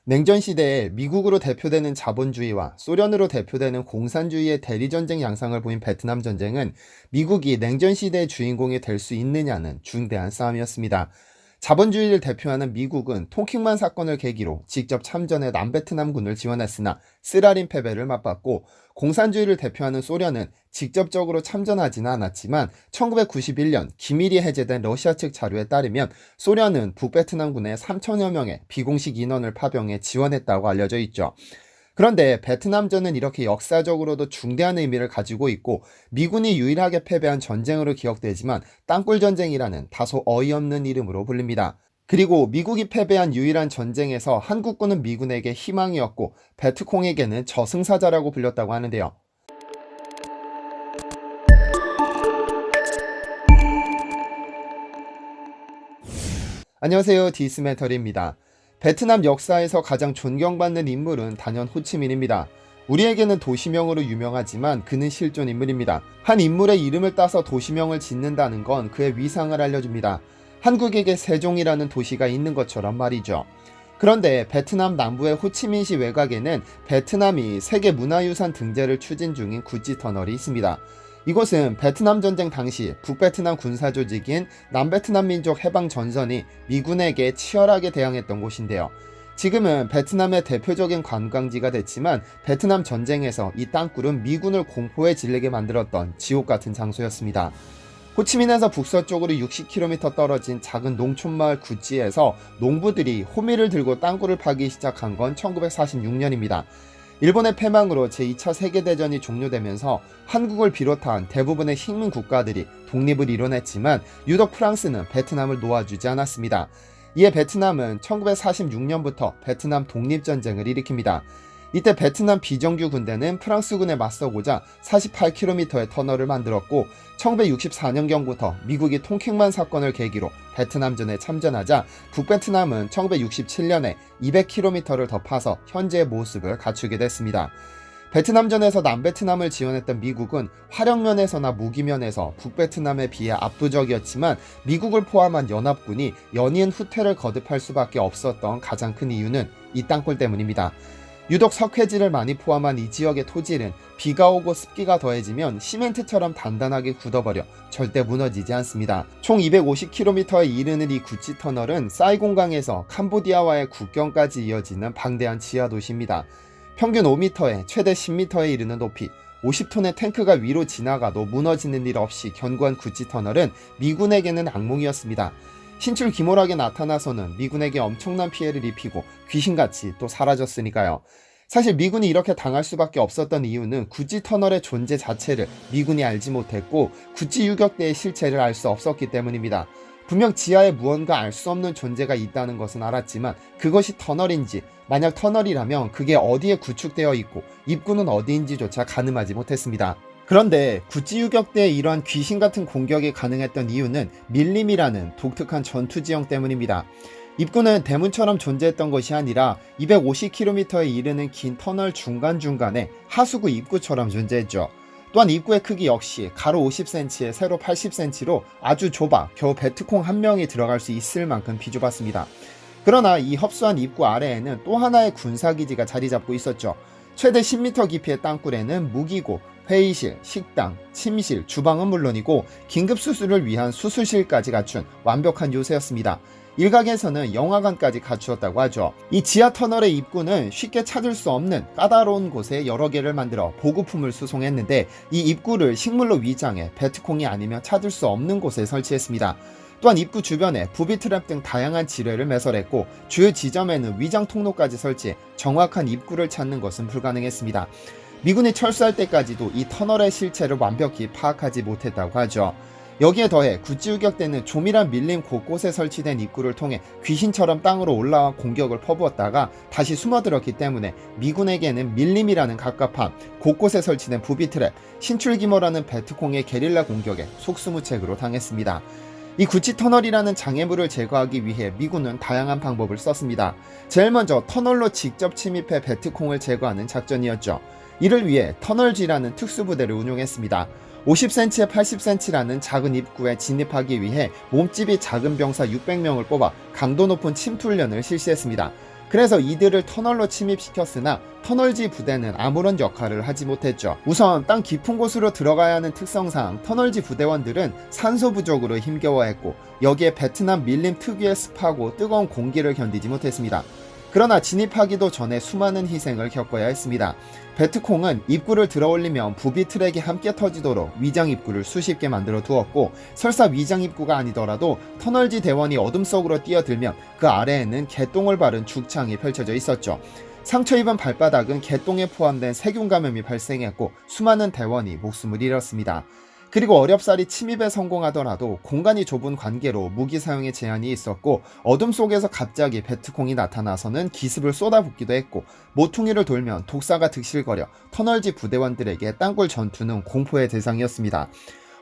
냉전 시대에 미국으로 대표되는 자본주의와 소련으로 대표되는 공산주의의 대리전쟁 양상을 보인 베트남 전쟁은 미국이 냉전 시대의 주인공이 될 수 있느냐는 중대한 싸움이었습니다. 자본주의를 대표하는 미국은 tonkinman 사건을 계기로 직접 참전해 남베트남군을 지원했으나 쓰라린 패배를 맛봤고, 공산주의를 대표하는 소련은 직접적으로 참전하지는 않았지만 1991년 기밀이 해제된 러시아 측 자료에 따르면 소련은 북베트남군의 3천여 명의 비공식 인원을 파병해 지원했다고 알려져 있죠. 그런데 베트남전은 이렇게 역사적으로도 중대한 의미를 가지고 있고, 미군이 유일하게 패배한 전쟁으로 기억되지만 땅굴전쟁이라는 다소 어이없는 이름으로 불립니다. 그리고 미국이 패배한 유일한 전쟁에서 한국군은 미군에게 희망이었고 베트콩에게는 저승사자라고 불렸다고 하는데요. 안녕하세요, 디스메털입니다. 베트남 역사에서 가장 존경받는 인물은 단연 호치민입니다. 우리에게는 도시명으로 유명하지만 그는 실존 인물입니다. 한 인물의 이름을 따서 도시명을 짓는다는 건 그의 위상을 알려줍니다. 한국에게 세종이라는 도시가 있는 것처럼 말이죠. 그런데 베트남 남부의 호치민시 외곽에는 베트남이 세계문화유산 등재를 추진 중인 구찌 터널이 있습니다. 이곳은 베트남 전쟁 당시 북베트남 군사조직인 남베트남 민족 해방 전선이 미군에게 치열하게 대항했던 곳인데요. 지금은 베트남의 대표적인 관광지가 됐지만 베트남 전쟁에서 이 땅굴은 미군을 공포에 질리게 만들었던 지옥 같은 장소였습니다. 호치민에서 북서쪽으로 60km 떨어진 작은 농촌마을 구찌에서 농부들이 호미를 들고 땅굴을 파기 시작한 건 1946년입니다. 일본의 패망으로 제2차 세계대전이 종료되면서 한국을 비롯한 대부분의 식민 국가들이 독립을 이뤄냈지만 유독 프랑스는 베트남을 놓아주지 않았습니다. 이에 베트남은 1946년부터 베트남 독립전쟁을 일으킵니다. 이때 베트남 비정규 군대는 프랑스군에 맞서고자 48km의 터널을 만들었고, 1964년경부터 미국이 tonkinman 사건을 계기로 베트남전에 참전하자 북베트남은 1967년에 200km를 더 파서 현재의 모습을 갖추게 됐습니다. 베트남전에서 남베트남을 지원했던 미국은 화력면에서나 무기면에서 북베트남에 비해 압도적이었지만 미국을 포함한 연합군이 연이은 후퇴를 거듭할 수밖에 없었던 가장 큰 이유는 이 땅굴 때문입니다. 유독 석회지를 많이 포함한 이 지역의 토지는 비가 오고 습기가 더해지면 시멘트처럼 단단하게 굳어버려 절대 무너지지 않습니다. 총 250km에 이르는 이 구찌 터널은 사이공강에서 캄보디아와의 국경까지 이어지는 방대한 지하도시입니다. 평균 5m에 최대 10m에 이르는 높이, 50톤의 탱크가 위로 지나가도 무너지는 일 없이 견고한 구찌 터널은 미군에게는 악몽이었습니다. 신출귀몰하게 나타나서는 미군에게 엄청난 피해를 입히고 귀신같이 또 사라졌으니까요. 사실 미군이 이렇게 당할 수밖에 없었던 이유는 구찌 터널의 존재 자체를 미군이 알지 못했고 구찌 유격대의 실체를 알 수 없었기 때문입니다. 분명 지하에 무언가 알 수 없는 존재가 있다는 것은 알았지만 그것이 터널인지, 만약 터널이라면 그게 어디에 구축되어 있고 입구는 어디인지조차 가늠하지 못했습니다. 그런데 구찌 유격대의 이러한 귀신같은 공격이 가능했던 이유는 밀림이라는 독특한 전투지형 때문입니다. 입구는 대문처럼 존재했던 것이 아니라 250km에 이르는 긴 터널 중간중간에 하수구 입구처럼 존재했죠. 또한 입구의 크기 역시 가로 50cm에 세로 80cm로 아주 좁아 겨우 베트콩 한 명이 들어갈 수 있을 만큼 비좁았습니다. 그러나 이 협소한 입구 아래에는 또 하나의 군사기지가 자리 잡고 있었죠. 최대 10m 깊이의 땅굴에는 무기고, 회의실, 식당, 침실, 주방은 물론이고 긴급수술을 위한 수술실까지 갖춘 완벽한 요새였습니다. 일각에서는 영화관까지 갖추었다고 하죠. 이 지하 터널의 입구는 쉽게 찾을 수 없는 까다로운 곳에 여러 개를 만들어 보급품을 수송했는데, 이 입구를 식물로 위장해 베트콩이 아니면 찾을 수 없는 곳에 설치했습니다. 또한 입구 주변에 부비트랩 등 다양한 지뢰를 매설했고 주요 지점에는 위장 통로까지 설치해 정확한 입구를 찾는 것은 불가능했습니다. 미군이 철수할 때까지도 이 터널의 실체를 완벽히 파악하지 못했다고 하죠. 여기에 더해 구찌 유격대는 조밀한 밀림 곳곳에 설치된 입구를 통해 귀신처럼 땅으로 올라와 공격을 퍼부었다가 다시 숨어들었기 때문에 미군에게는 밀림이라는 갑갑함, 곳곳에 설치된 부비트랩, 신출귀몰하는 베트콩의 게릴라 공격에 속수무책으로 당했습니다. 이 구찌 터널이라는 장애물을 제거하기 위해 미군은 다양한 방법을 썼습니다. 제일 먼저 터널로 직접 침입해 베트콩을 제거하는 작전이었죠. 이를 위해 터널쥐라는 특수부대를 운용했습니다. 50cm에 80cm라는 작은 입구에 진입하기 위해 몸집이 작은 병사 600명을 뽑아 강도 높은 침투훈련을 실시했습니다. 그래서 이들을 터널로 침입시켰으나 터널지 부대는 아무런 역할을 하지 못했죠. 우선 땅 깊은 곳으로 들어가야 하는 특성상 터널지 부대원들은 산소 부족으로 힘겨워했고, 여기에 베트남 밀림 특유의 습하고 뜨거운 공기를 견디지 못했습니다. 그러나 진입하기도 전에 수많은 희생을 겪어야 했습니다. 베트콩은 입구를 들어올리면 부비 트랙이 함께 터지도록 위장 입구를 수십 개 만들어 두었고, 설사 위장 입구가 아니더라도 터널지 대원이 어둠 속으로 뛰어들면 그 아래에는 개똥을 바른 죽창이 펼쳐져 있었죠. 상처 입은 발바닥은 개똥에 포함된 세균 감염이 발생했고 수많은 대원이 목숨을 잃었습니다. 그리고 어렵사리 침입에 성공하더라도 공간이 좁은 관계로 무기 사용에 제한이 있었고, 어둠 속에서 갑자기 베트콩이 나타나서는 기습을 쏟아붓기도 했고, 모퉁이를 돌면 독사가 득실거려 터널지 부대원들에게 땅굴 전투는 공포의 대상이었습니다.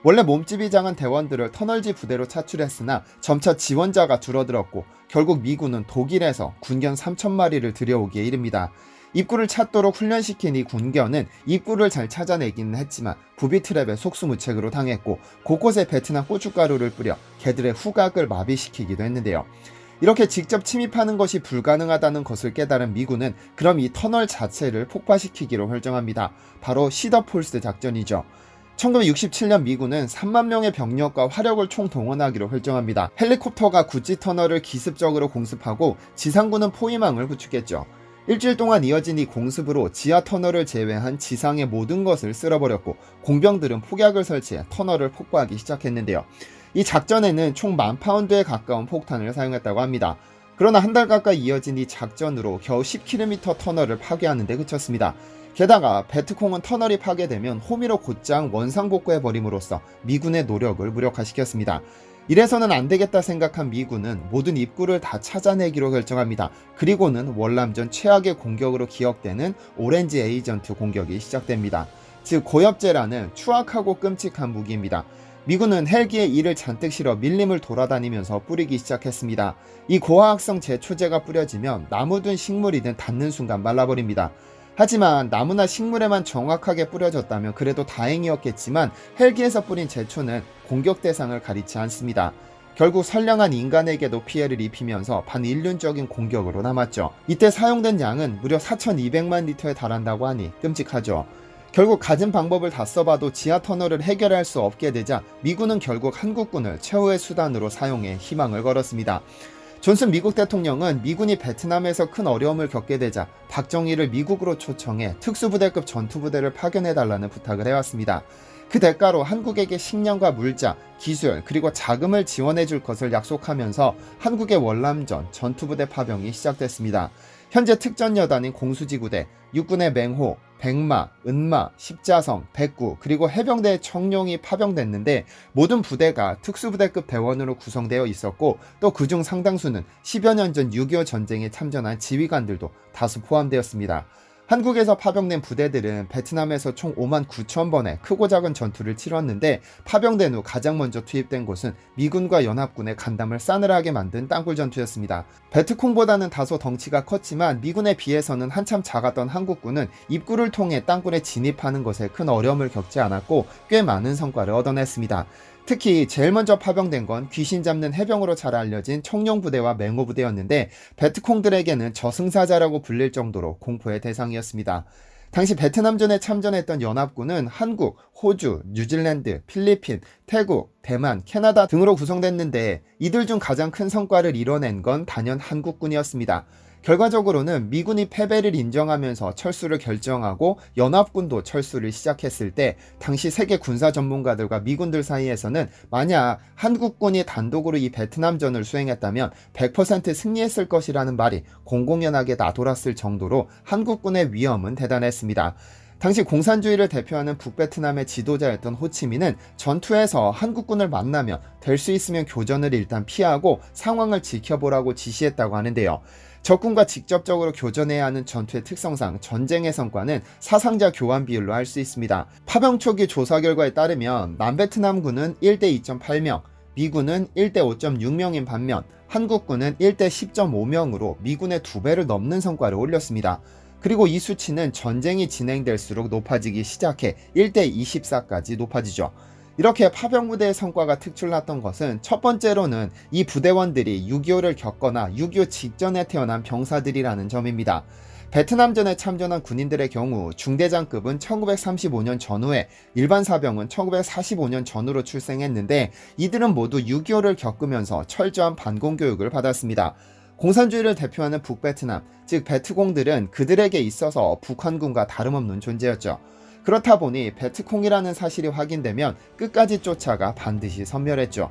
원래 몸집이 작은 대원들을 터널지 부대로 차출했으나 점차 지원자가 줄어들었고, 결국 미군은 독일에서 군견 3,000마리를 들여오기에 이릅니다. 입구를 찾도록 훈련시킨 이 군견은 입구를 잘 찾아내기는 했지만 부비 트랩에 속수무책으로 당했고, 곳곳에 베트남 고춧가루를 뿌려 개들의 후각을 마비시키기도 했는데요. 이렇게 직접 침입하는 것이 불가능하다는 것을 깨달은 미군은 그럼 이 터널 자체를 폭파시키기로 결정합니다. 바로 시더폴스 작전이죠. 1967년 미군은 3만 명의 병력과 화력을 총동원하기로 결정합니다. 헬리콥터가 구찌 터널을 기습적으로 공습하고 지상군은 포위망을 구축했죠. 일주일 동안 이어진 이 공습으로 지하 터널을 제외한 지상의 모든 것을 쓸어버렸고, 공병들은 폭약을 설치해 터널을 폭파하기 시작했는데요. 이 작전에는 총 10,000파운드에 가까운 폭탄을 사용했다고 합니다. 그러나 한 달 가까이 이어진 이 작전으로 겨우 10km 터널을 파괴하는 데 그쳤습니다. 게다가 베트콩은 터널이 파괴되면 호미로 곧장 원상복구해버림으로써 미군의 노력을 무력화시켰습니다. 이래서는 안되겠다 생각한 미군은 모든 입구를 다 찾아내기로 결정합니다. 그리고는 월남전 최악의 공격으로 기억되는 오렌지 에이전트 공격이 시작됩니다. 즉 고엽제라는 추악하고 끔찍한 무기입니다. 미군은 헬기에 이를 잔뜩 실어 밀림을 돌아다니면서 뿌리기 시작했습니다. 이 고화학성 제초제가 뿌려지면 나무든 식물이든 닿는 순간 말라버립니다. 하지만 나무나 식물에만 정확하게 뿌려졌다면 그래도 다행이었겠지만 헬기에서 뿌린 제초는 공격 대상을 가리지 않습니다. 결국 선량한 인간에게도 피해를 입히면서 반인륜적인 공격으로 남았죠. 이때 사용된 양은 무려 4,200만 리터에 달한다고 하니 끔찍하죠. 결국 가진 방법을 다 써봐도 지하 터널을 해결할 수 없게 되자 미군은 결국 한국군을 최후의 수단으로 사용해 희망을 걸었습니다. 존슨 미국 대통령은 미군이 베트남에서 큰 어려움을 겪게 되자 박정희를 미국으로 초청해 특수부대급 전투부대를 파견해달라는 부탁을 해왔습니다. 그 대가로 한국에게 식량과 물자, 기술, 그리고 자금을 지원해줄 것을 약속하면서 한국의 월남전 전투부대 파병이 시작됐습니다. 현재 특전여단인 공수지구대, 육군의 맹호, 백마, 은마, 십자성, 백구, 그리고 해병대의 청룡이 파병됐는데 모든 부대가 특수부대급 대원으로 구성되어 있었고, 또 그중 상당수는 10여 년 전 6.25 전쟁에 참전한 지휘관들도 다수 포함되었습니다. 한국에서 파병된 부대들은 베트남에서 총 59,000번의 크고 작은 전투를 치렀는데, 파병된 후 가장 먼저 투입된 곳은 미군과 연합군의 간담을 싸늘하게 만든 땅굴 전투였습니다. 베트콩보다는 다소 덩치가 컸지만 미군에 비해서는 한참 작았던 한국군은 입구를 통해 땅굴에 진입하는 것에 큰 어려움을 겪지 않았고 꽤 많은 성과를 얻어냈습니다. 특히 제일 먼저 파병된 건 귀신 잡는 해병으로 잘 알려진 청룡부대와 맹호부대였는데, 베트콩들에게는 저승사자라고 불릴 정도로 공포의 대상이었습니다. 당시 베트남전에 참전했던 연합군은 한국, 호주, 뉴질랜드, 필리핀, 태국, 대만, 캐나다 등으로 구성됐는데, 이들 중 가장 큰 성과를 이뤄낸 건 단연 한국군이었습니다. 결과적으로는 미군이 패배를 인정하면서 철수를 결정하고 연합군도 철수를 시작했을 때, 당시 세계 군사 전문가들과 미군들 사이에서는 만약 한국군이 단독으로 이 베트남전을 수행했다면 100% 승리했을 것이라는 말이 공공연하게 나돌았을 정도로 한국군의 위험은 대단했습니다. 당시 공산주의를 대표하는 북베트남의 지도자였던 호치민은 전투에서 한국군을 만나면 될 수 있으면 교전을 일단 피하고 상황을 지켜보라고 지시했다고 하는데요. 적군과 직접적으로 교전해야 하는 전투의 특성상 전쟁의 성과는 사상자 교환 비율로 할 수 있습니다. 파병 초기 조사 결과에 따르면 남베트남군은 1대 2.8명, 미군은 1대 5.6명인 반면 한국군은 1대 10.5명으로 미군의 2배를 넘는 성과를 올렸습니다. 그리고 이 수치는 전쟁이 진행될수록 높아지기 시작해 1대 24까지 높아지죠. 이렇게 파병부대의 성과가 특출났던 것은 첫 번째로는 이 부대원들이 6.25를 겪거나 6.25 직전에 태어난 병사들이라는 점입니다. 베트남전에 참전한 군인들의 경우 중대장급은 1935년 전후에, 일반 사병은 1945년 전후로 출생했는데 이들은 모두 6.25를 겪으면서 철저한 반공교육을 받았습니다. 공산주의를 대표하는 북베트남, 즉 베트공들은 그들에게 있어서 북한군과 다름없는 존재였죠. 그렇다 보니 베트콩이라는 사실이 확인되면 끝까지 쫓아가 반드시 섬멸했죠.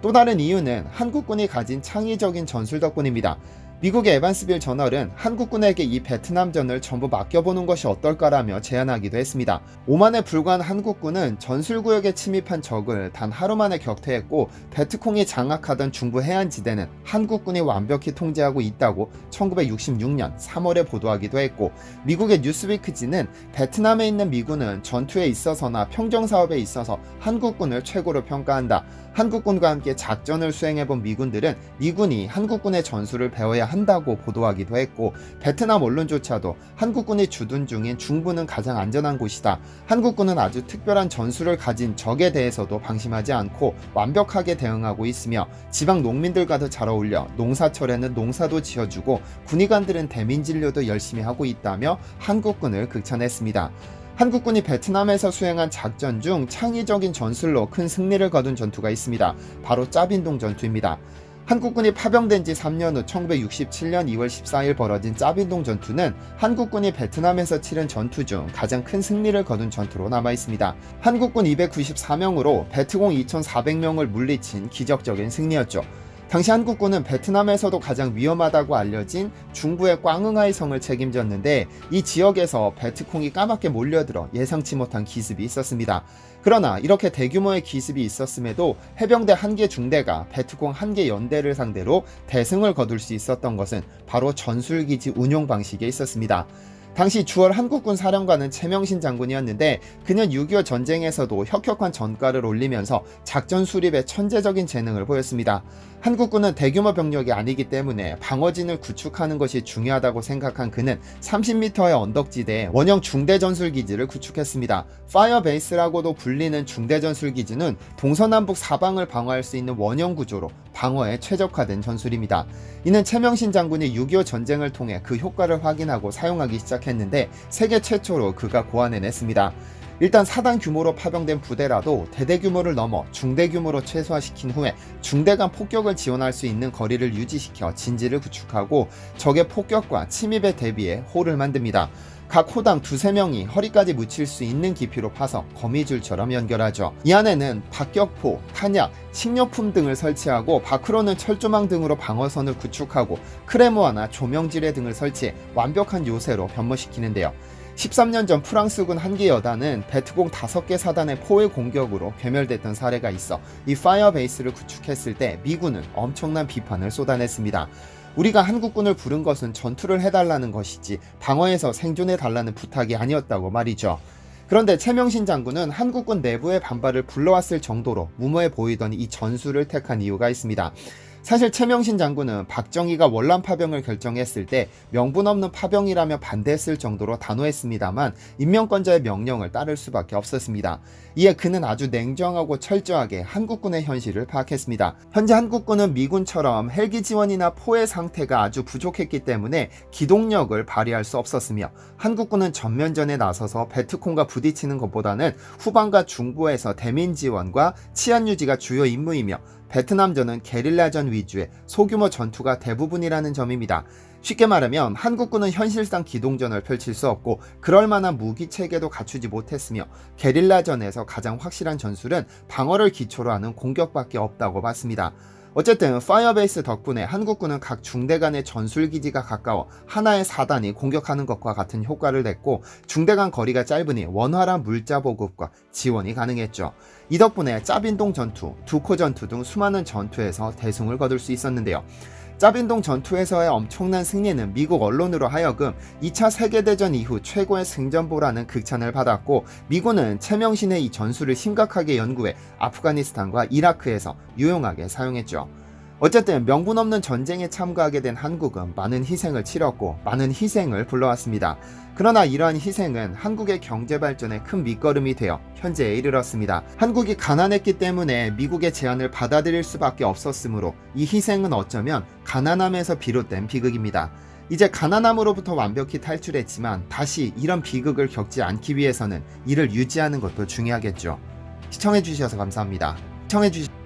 또 다른 이유는 한국군이 가진 창의적인 전술 덕분입니다. 미국의 에반스빌 저널은 한국군에게 이 베트남전을 전부 맡겨보는 것이 어떨까라며 제안하기도 했습니다. 오만에 불과한 한국군은 전술구역에 침입한 적을 단 하루 만에 격퇴했고 베트콩이 장악하던 중부 해안지대는 한국군이 완벽히 통제하고 있다고 1966년 3월에 보도하기도 했고, 미국의 뉴스위크지는 베트남에 있는 미군은 전투에 있어서나 평정사업에 있어서 한국군을 최고로 평가한다. 한국군과 함께 작전을 수행해본 미군들은 미군이 한국군의 전술을 배워야 한다고 보도하기도 했고, 베트남 언론조차도 한국군이 주둔 중인 중부는 가장 안전한 곳이다. 한국군은 아주 특별한 전술을 가진 적에 대해서도 방심하지 않고 완벽하게 대응하고 있으며 지방 농민들과도 잘 어울려 농사철에는 농사도 지어주고 군의관들은 대민진료도 열심히 하고 있다며 한국군을 극찬했습니다. 한국군이 베트남에서 수행한 작전 중 창의적인 전술로 큰 승리를 거둔 전투가 있습니다. 바로 짜빈동 전투입니다. 한국군이 파병된 지 3년 후 1967년 2월 14일 벌어진 짜빈동 전투는 한국군이 베트남에서 치른 전투 중 가장 큰 승리를 거둔 전투로 남아있습니다. 한국군 294명으로 베트공 2400명을 물리친 기적적인 승리였죠. 당시 한국군은 베트남에서도 가장 위험하다고 알려진 중부의 꽝응하이 성을 책임졌는데 이 지역에서 베트콩이 까맣게 몰려들어 예상치 못한 기습이 있었습니다. 그러나 이렇게 대규모의 기습이 있었음에도 해병대 1개 중대가 베트콩 1개 연대를 상대로 대승을 거둘 수 있었던 것은 바로 전술기지 운용 방식에 있었습니다. 당시 주월 한국군 사령관은 최명신 장군이었는데 그는 6.25 전쟁에서도 혁혁한 전과를 올리면서 작전 수립에 천재적인 재능을 보였습니다. 한국군은 대규모 병력이 아니기 때문에 방어진을 구축하는 것이 중요하다고 생각한 그는 30m의 언덕지대에 원형 중대전술기지를 구축했습니다. 파이어베이스라고도 불리는 중대전술기지는 동서남북 사방을 방어할 수 있는 원형 구조로 방어에 최적화된 전술입니다. 이는 최명신 장군이 6.25 전쟁을 통해 그 효과를 확인하고 사용하기 시작했는데 세계 최초로 그가 고안해냈습니다. 일단 4단 규모로 파병된 부대라도 대대규모를 넘어 중대규모로 최소화시킨 후에 중대 간 폭격을 지원할 수 있는 거리를 유지시켜 진지를 구축하고 적의 폭격과 침입에 대비해 홀을 만듭니다. 각 호당 2~3명이 허리까지 묻힐 수 있는 깊이로 파서 거미줄처럼 연결하죠. 이 안에는 박격포, 탄약, 식료품 등을 설치하고 밖으로는 철조망 등으로 방어선을 구축하고 크레모아나 조명지뢰 등을 설치해 완벽한 요새로 변모시키는데요. 13년 전 프랑스군 한개 여단은 베트공 5개 사단의 포의 공격으로 괴멸됐던 사례가 있어 이 파이어베이스를 구축했을 때 미군은 엄청난 비판을 쏟아냈습니다. 우리가 한국군을 부른 것은 전투를 해달라는 것이지 방어에서 생존해달라는 부탁이 아니었다고 말이죠. 그런데 최명신 장군은 한국군 내부의 반발을 불러왔을 정도로 무모해 보이던 이 전술을 택한 이유가 있습니다. 사실 최명신 장군은 박정희가 월남 파병을 결정했을 때 명분 없는 파병이라며 반대했을 정도로 단호했습니다만 임명권자의 명령을 따를 수밖에 없었습니다. 이에 그는 아주 냉정하고 철저하게 한국군의 현실을 파악했습니다. 현재 한국군은 미군처럼 헬기 지원이나 포의 상태가 아주 부족했기 때문에 기동력을 발휘할 수 없었으며 한국군은 전면전에 나서서 베트콩과 부딪히는 것보다는 후방과 중부에서 대민 지원과 치안 유지가 주요 임무이며 베트남전은 게릴라전 위주의 소규모 전투가 대부분이라는 점입니다. 쉽게 말하면 한국군은 현실상 기동전을 펼칠 수 없고 그럴 만한 무기체계도 갖추지 못했으며 게릴라전에서 가장 확실한 전술은 방어를 기초로 하는 공격밖에 없다고 봤습니다. 어쨌든 파이어베이스 덕분에 한국군은 각 중대 간의 전술기지가 가까워 하나의 사단이 공격하는 것과 같은 효과를 냈고 중대 간 거리가 짧으니 원활한 물자 보급과 지원이 가능했죠. 이 덕분에 짜빈동 전투, 두코 전투 등 수많은 전투에서 대승을 거둘 수 있었는데요. 짜빈동 전투에서의 엄청난 승리는 미국 언론으로 하여금 2차 세계대전 이후 최고의 승전보라는 극찬을 받았고 미군은 최명신의 이 전술을 심각하게 연구해 아프가니스탄과 이라크에서 유용하게 사용했죠. 어쨌든 명분 없는 전쟁에 참가하게 된 한국은 많은 희생을 치렀고 많은 희생을 불러왔습니다. 그러나 이러한 희생은 한국의 경제 발전에 큰 밑거름이 되어 현재에 이르렀습니다. 한국이 가난했기 때문에 미국의 제안을 받아들일 수밖에 없었으므로 이 희생은 어쩌면 가난함에서 비롯된 비극입니다. 이제 가난함으로부터 완벽히 탈출했지만 다시 이런 비극을 겪지 않기 위해서는 이를 유지하는 것도 중요하겠죠. 시청해주셔서 감사합니다. 시청해주셔서